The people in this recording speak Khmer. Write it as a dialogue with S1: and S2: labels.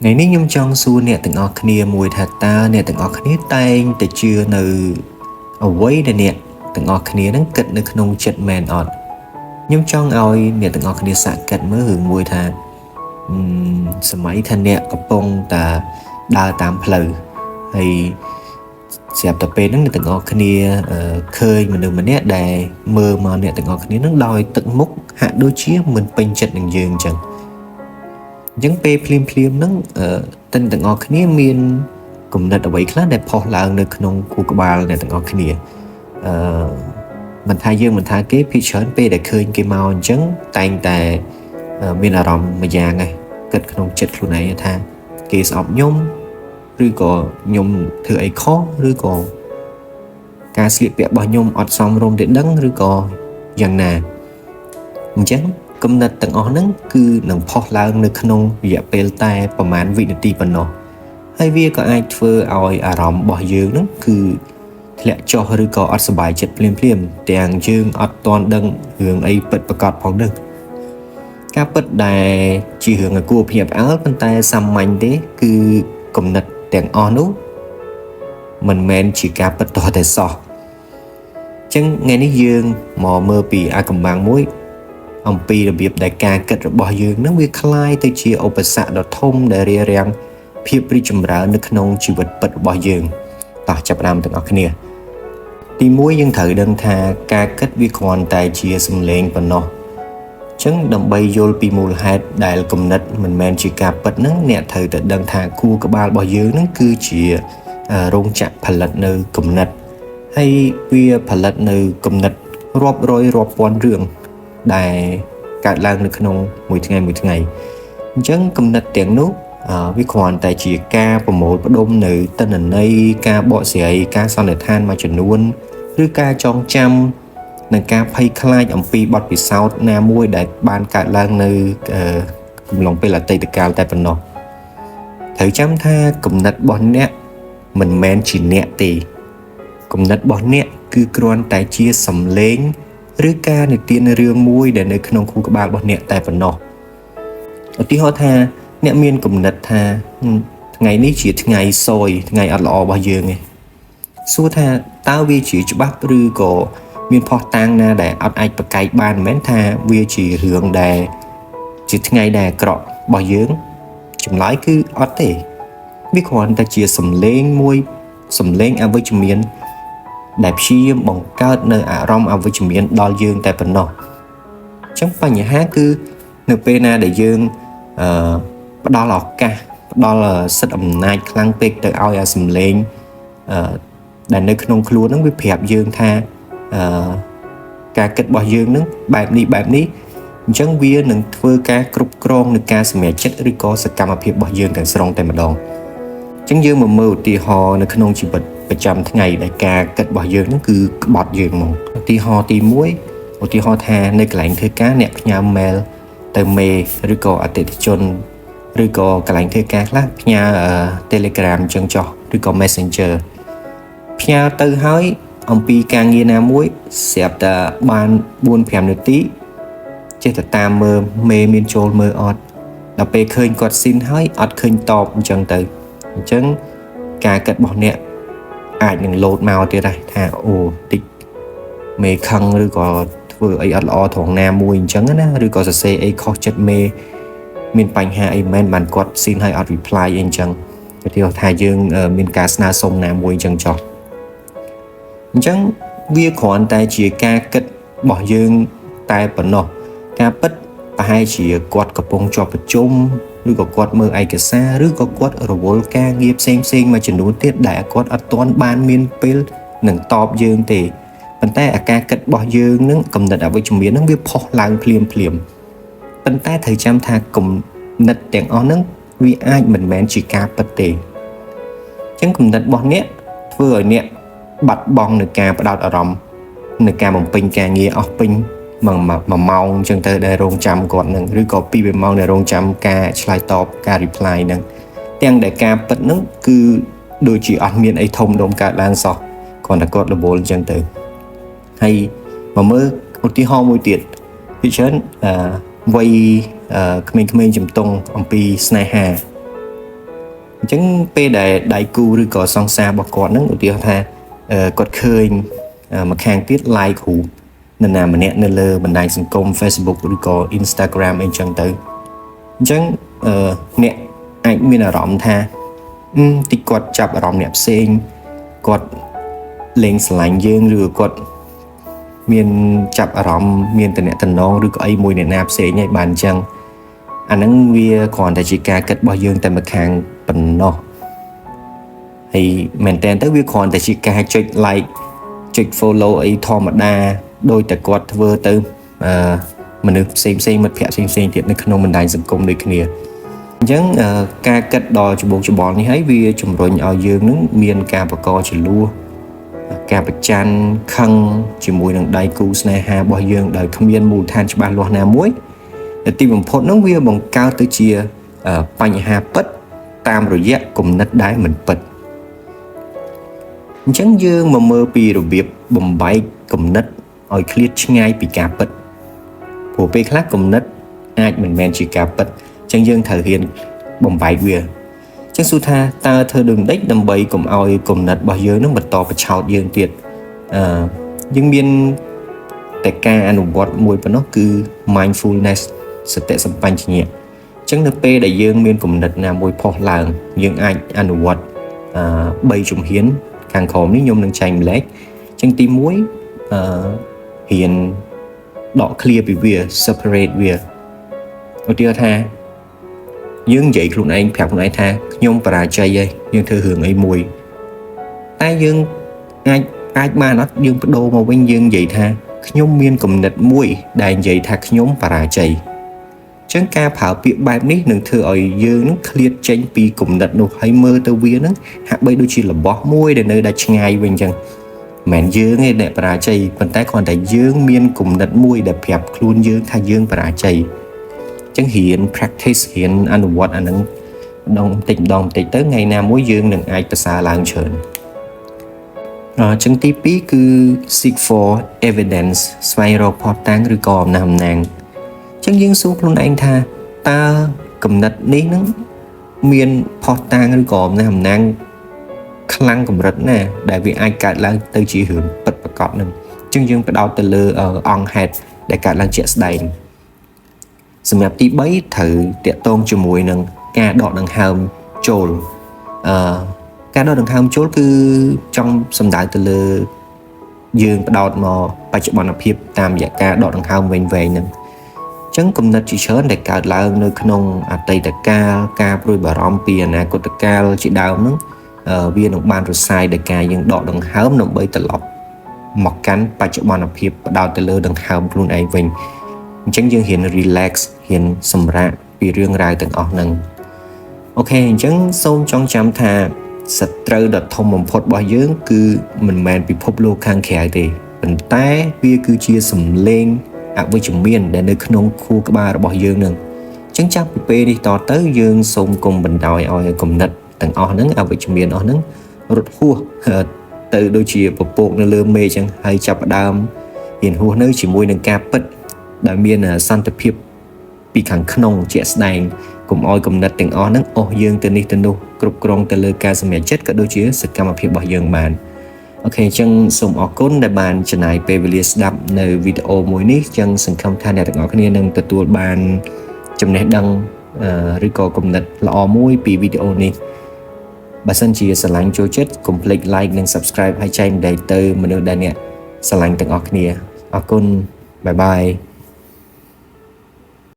S1: Ngàyនេះខ្ញុំចង់សួរអ្នកទាំងអស់គ្នាមួយថាតើអ្នកទាំងអស់គ្នាតែងតែជឿនៅអ្វីដែលអ្នកទាំងអស់គ្នានឹងគិតនៅក្នុងចិត្តមែនអត់ខ្ញុំចង់ឲ្យអ្នកទាំងអស់គ្នាសាកគិតមើលរឿងមួយថាសម័យថាអ្នកកំពុងតែដើរតាមផ្លូវហើយស្រាប់តែពេលហ្នឹងអ្នកទាំងអស់គ្នាឃើញមនុស្សម្នាក់ដែលមើលមកអ្នកទាំងអស់គ្នានឹងដោយទឹកមុខហាក់ដូចជាមិនពេញចិត្តនឹងយើងអញ្ចឹងពេលភ្លាមហ្នឹងទាំងអស់គ្នាមានគំនិតអ្វីខ្លះដែលផុសឡើងនៅក្នុងខួរក្បាលអ្នកទាំងអស់គ្នាមិនថាយើងមិនថាគេភាគច្រើនពេលដែលឃើញគេមកអញ្ចឹងតែងតែមានអារម្មណ៍មួយយ៉ាងឯងគិតក្នុងចិត្តខ្លួនឯងថាគេស្អប់ខ្ញុំឬក៏ខ្ញុំធ្វើអីខុសឬក៏ការស្លៀកពាក់របស់ខ្ញុំអត់សមរម្យទេដឹងឬក៏យ៉ាងណាអញ្ចឹងគំនិតទាំងអស់ហ្នឹងគឺនឹងផុសឡើងនៅក្នុងរយៈពេលតែប្រហែលវិនាទីប៉ុណ្ណោះហើយវាក៏អាចធ្វើឲ្យអារម្មណ៍របស់យើងហ្នឹងគឺធ្លាក់ចុះឬក៏អត់សុបាយចិត្តភ្លាមទាំងយើងអត់ទាន់ដឹងរឿងអីពិតប្រាកដផងហ្នឹងការពិតដែលជារឿងឲ្យគួរភ្ញាក់ផ្អើលប៉ុន្តែសាមញ្ញទេគឺគំនិតទាំងអស់នោះមិនមែនជាការពិតទាល់តែសោះអញ្ចឹងថ្ងៃនេះយើងមកមើលពីអាកំបាំងមួយអំពីរបៀបដែលការគិតរបស់យើងនឹងវាคล้ายទៅជាឧបសគ្គដ៏ធំដែលរារាំងភាពរីកចម្រើននៅក្នុងជីវិតពិតរបស់យើងតោះចាប់ផ្ដើមទាំងអស់គ្នាទី1យើងត្រូវដឹងថាការគិតវាគ្រាន់តែជាសំឡេងប៉ុណ្ណោះអញ្ចឹងដើម្បីយល់ពីមូលហេតុដែលគំនិតមិនមែនជាការពិតហ្នឹងអ្នកត្រូវតែដឹងថាខួរក្បាលរបស់យើងហ្នឹងគឺជារោងចក្រផលិតនៅគំនិតហើយវាផលិតនៅគំនិតរាប់រយរាប់ពាន់រឿងដែលកើតឡើងនៅក្នុងមួយថ្ងៃអញ្ចឹងគំនិតទាំងនោះវាគ្រាន់តែជាការប្រមូលផ្ដុំនៅទិន្នន័យការបកស្រាយការសន្និដ្ឋានមួយចំនួនឬការចងចាំនិងការភ័យខ្លាចអំពីបទពិសោធន៍ណាមួយដែលបានកើតឡើងនៅកំឡុងពេលអតីតកាលតែប៉ុណ្ណោះត្រូវចាំថាគំនិតរបស់អ្នកមិនមែនជាអ្នកទេគំនិតរបស់អ្នកគឺគ្រាន់តែជាសំឡេងឬការនិទានរឿងមួយដែលនៅក្នុងខួរក្បាលរបស់អ្នកតែប៉ុណ្ណោះឧទាហរណ៍ថាអ្នកមានគំនិតថាថ្ងៃនេះជាថ្ងៃសោយថ្ងៃអត់ល្អរបស់យើងឯងសួរថាតើវាជាច្បាប់ឬក៏មានភស្តុតាងណាដែលអត់អាចប្រកែកបានមិនមែនថាវាជារឿងដែលជាថ្ងៃដែលអាក្រក់របស់យើងចម្លើយគឺអត់ទេវាគ្រាន់តែជាសំឡេងមួយសំឡេងអវិជ្ជមានដែលព្យាយាមបង្កើតនៅអារម្មណ៍អវិជ្ជមានដល់យើងតែប៉ុណ្ណោះអញ្ចឹងបញ្ហាគឺនៅពេលណាដែលយើងផ្ដល់ឱកាសផ្ដល់សិទ្ធិអំណាចខ្លាំងពេកទៅឲ្យអាសំឡេងដែលនៅក្នុងខ្លួនហ្នឹងវាប្រាប់យើងថាការគិតរបស់យើងហ្នឹងបែបនេះអញ្ចឹងវានឹងធ្វើការគ្រប់គ្រងនឹងការសម្រេចចិត្តឬក៏សកម្មភាពរបស់យើងទាំងស្រុងតែម្ដងអញ្ចឹងយើងមកមើលឧទាហរណ៍នៅក្នុងជីវិតប្រចាំថ្ងៃដែលការគិតរបស់យើងហ្នឹងគឺក្បត់យើងមកឧទាហរណ៍ទី1ឧទាហរណ៍ថានៅកន្លែងធ្វើការអ្នកផ្ញើ mail ទៅមេឬក៏អតិថិជនឬក៏កន្លែងធ្វើការខ្លះផ្ញើ Telegram អញ្ចឹងចុះឬក៏ Messenger ផ្ញើទៅហើយអំពីការងារណាមួយស្រាប់តែបាន 4-5 នាទីចេះតែតាមមើលមេមានចូលមើលអត់ដល់ពេលឃើញគាត់ស៊ីនហើយអត់ឃើញតបអញ្ចឹងទៅអញ្ចឹងការគិតរបស់អ្នកអាចនឹងលោតមកទៀតដែរថាអូតិចមេខឹងឬក៏ធ្វើអីអត់ល្អត្រង់ណាមួយអញ្ចឹងណាឬក៏សរសេរអីខុសចិត្តមេមានបញ្ហាអីមែនបានគាត់ស៊ីនហើយអត់ reply អីអញ្ចឹងឧទាហរណ៍ថាយើងមានការស្នើសុំណាមួយអញ្ចឹងចុះអញ្ចឹងវាគ្រាន់តែជាការគិតរបស់យើងតែប៉ុណ្ណោះការពិតប្រហែលជាគាត់កំពុងជាប់ប្រជុំឬក៏គាត់មើលឯកសារឬក៏គាត់រវល់ការងារផ្សេងមួយចំនួនទៀតដែលគាត់អត់ទាន់បានមានពេលនឹងតបយើងទេប៉ុន្តែអាការគិតរបស់យើងនឹងគំនិតអវិជ្ជមាននឹងវាផុសឡើងភ្លាមប៉ុន្តែត្រូវចាំថាគំនិតទាំងអស់ហ្នឹងវាអាចមិនមែនជាការពិតទេអញ្ចឹងគំនិតរបស់អ្នកធ្វើឲ្យអ្នកបាត់បង់នៅការផ្ដោតអារម្មណ៍នៅការបំពេញការងារអស់ពេញមួយម៉ោងអញ្ចឹងទៅដែលរងចាំគាត់នឹងឬក៏2ម៉ោងដែលរងចាំការឆ្លើយតបការ reply នឹងទាំងដែលការពិតនឹងគឺដូចជាអត់មានអីធំដុំកើតឡើងសោះគ្រាន់តែគាត់រវល់អញ្ចឹងទៅហើយមកមើលឧទាហរណ៍មួយទៀតពីច្រើនវ័យក្មេងៗជំទង់អំពីស្នេហា ចឹងពេលដែលដៃគូឬក៏សង្សាររបស់គាត់ហ្នឹងឧទាហរណ៍ថាគាត់ឃើញមកខាងទៀត like រូបនរណាម្នាក់នៅលើបណ្ដាញសង្គម Facebook ឬក៏ Instagram អីចឹងទៅអញ្ចឹងអ្នកអាចមានអារម្មណ៍ថាតិចគាត់ចាប់អារម្មណ៍អ្នកផ្សេងគាត់លេងស្រឡាញ់យើងឬគាត់មានចាប់អារម្មណ៍មានតំណែងឬក៏អីមួយអ្នកណាផ្សេងហើយបានអញ្ចឹងអាហ្នឹងវាគ្រាន់តែជាការគិតរបស់យើងតែម្ខាងប៉ុណ្ណោះហើយមែនតើទៅវាគ្រាន់តែជាការចុច like ចុច follow អីធម្មតាដោយតែគាត់ធ្វើទៅមនុស្សផ្សេងមិត្តភ័ក្តិផ្សេងទៀតនៅក្នុងបណ្ដាញសង្គមដូចគ្នាអញ្ចឹងការគិតដល់ច្បងច្បល់នេះហើយវាជំរុញឲ្យយើងនឹងមានការបង្កចំនួនការប្រច័ណ្ឌខឹងជាមួយនឹងដៃគូស្នេហារបស់យើងដោយគ្មានមូលដ្ឋានច្បាស់លាស់ណាមួយទីបំផុតនោះវាបង្កើតទៅជាបញ្ហាពិតតាមរយៈគំនិតដែលមិនពិតអញ្ចឹងយើងមកមើលពីរបៀបបំបែកគំនិតឲ្យឃ្លាតឆ្ងាយពីការពិតព្រោះពេលខ្លះគំនិតអាចមិនមែនជាការពិតអញ្ចឹងយើងត្រូវហ៊ានបំបែកវាអញ្ចឹងសួរថាតើធ្វើដូចម្ដេចដើម្បីកុំឲ្យគំនិតរបស់យើងនឹងបន្តបញ្ឆោតយើងទៀតយើងមានតែការអនុវត្តមួយប៉ុណ្ណោះគឺ mindfulness សតិសម្បញ្ញៈអញ្ចឹងនៅពេលដែលយើងមានគំនិតណាមួយផុសឡើងយើងអាចអនុវត្ត3ជំហានខាងក្រោមនេះខ្ញុំនឹងចែកម្លែកអញ្ចឹងទី1ហ៊ានដក clear ពីវា separate វាឧទាហរណ៍ថាយើងនិយាយខ្លួនឯងប្រាប់ខ្លួនឯងថាខ្ញុំបរាជ័យហើយយើងធ្វើរឿងអីមួយតែយើងអាចបានអត់យើងបដូរមកវិញយើងនិយាយថាខ្ញុំមានគំនិតមួយដែលនិយាយថាខ្ញុំបរាជ័យអញ្ចឹងការប្រើពាក្យបែបនេះនឹងធ្វើឲ្យយើងនឹងឃ្លាតចេញពីគំនិតនោះហើយមើលទៅវានឹងហាក់បីដូចជារបស់មួយដែលនៅដាច់ឆ្ងាយវិញអញ្ចឹងមិនយើងទេអ្នកបរាជ័យប៉ុន្តែគ្រាន់តែយើងមានគំនិតមួយដែលប្រាប់ខ្លួនយើងថាយើងបរាជ័យអញ្ចឹងរៀន practice រៀនអនុវត្តអានឹងម្ដងបន្តិចទៅថ្ងៃណាមួយយើងនឹងអាចប្រសើរឡើងច្រើនអញ្ចឹងទី2គឺ seek for evidence ស្វែងរកភស្តុតាងឬក៏អំណះអំណាងអញ្ចឹងយើងសួរខ្លួនឯងថាតើគំនិតនេះនឹងមានភស្តុតាងឬក៏អំណះអំណាងខ្លាំងកម្រិតណាដែលវាអាចកើតឡើងទៅជារឿងពិតប្រាកដនឹងអញ្ចឹងយើងផ្ដោតទៅលើអង្គហេតុដែលកើតឡើងជាក់ស្ដែងសម្រាប់ទី3ត្រូវតាក់ទងជាមួយនឹងការដកដង្ហើមចូលការដកដង្ហើមចូលគឺចង់សំដៅទៅលើយើងផ្ដោតមកបច្ចុប្បន្នភាពតាមរយៈការដកដង្ហើមវែងៗហ្នឹងអញ្ចឹងគំនិតជាច្រើនដែលកើតឡើងនៅក្នុងអតីតកាលការព្រួយបារម្ភពីអនាគតកាលជាដើមហ្នឹងវានឹងបានរសាយដោយការយើងដកដង្ហើមដើម្បីត្រឡប់មកកាន់បច្ចុប្បន្នភាពផ្ដោតទៅលើដង្ហើមខ្លួនឯងវិញអញ្ចឹងយើងហ៊ាន relax ហ៊ានសម្រាកពីរឿងរ៉ាវទាំងអស់ហ្នឹងអូខេអញ្ចឹងសូមចងចាំថាសត្រូវដ៏ធំបំផុតរបស់យើងគឺមិនមែនពិភពលោកខាងក្រៅទេប៉ុន្តែវាគឺជាសម្លេងអវិជ្ជមានដែលនៅក្នុងខួរក្បាលរបស់យើងនឹងអញ្ចឹងចាប់ពីពេលនេះតទៅយើងសូមគុំបណ្ដោយឲ្យគំនិតទាំងអស់ហ្នឹងអវិជ្ជមានអស់ហ្នឹងរត់ហួសទៅដូចជាពពកនៅលើមេឃអញ្ចឹងហើយចាប់ផ្ដើមហ៊ានហួសនៅជាមួយនឹងការពិតដែលមានសន្តិភាពពីខាងក្នុងជាក់ស្ដែងកុំឲ្យគំនិតទាំងអស់ហ្នឹងអស់យើងទៅនេះទៅនោះគ្រប់គ្រងទៅលើការសម្រេចចិត្តក៏ដូចជាសកម្មភាពរបស់យើងបានអូខេអញ្ចឹងសូមអរគុណដែលបានចំណាយពេលវេលាស្ដាប់នៅវីដេអូមួយនេះអញ្ចឹងសង្ឃឹមថាអ្នកទាំងអស់គ្នានឹងទទួលបានចំណេះដឹងឬក៏គំនិតល្អមួយពីវីដេអូនេះបើសិនជាស្រឡាញ់ចូលចិត្តកុំភ្លេច like និង subscribe ហើយចែកម្លែកទៅមនុស្សដែលអ្នកស្រឡាញ់ទាំងអស់គ្នាអរគុណបាយបាយ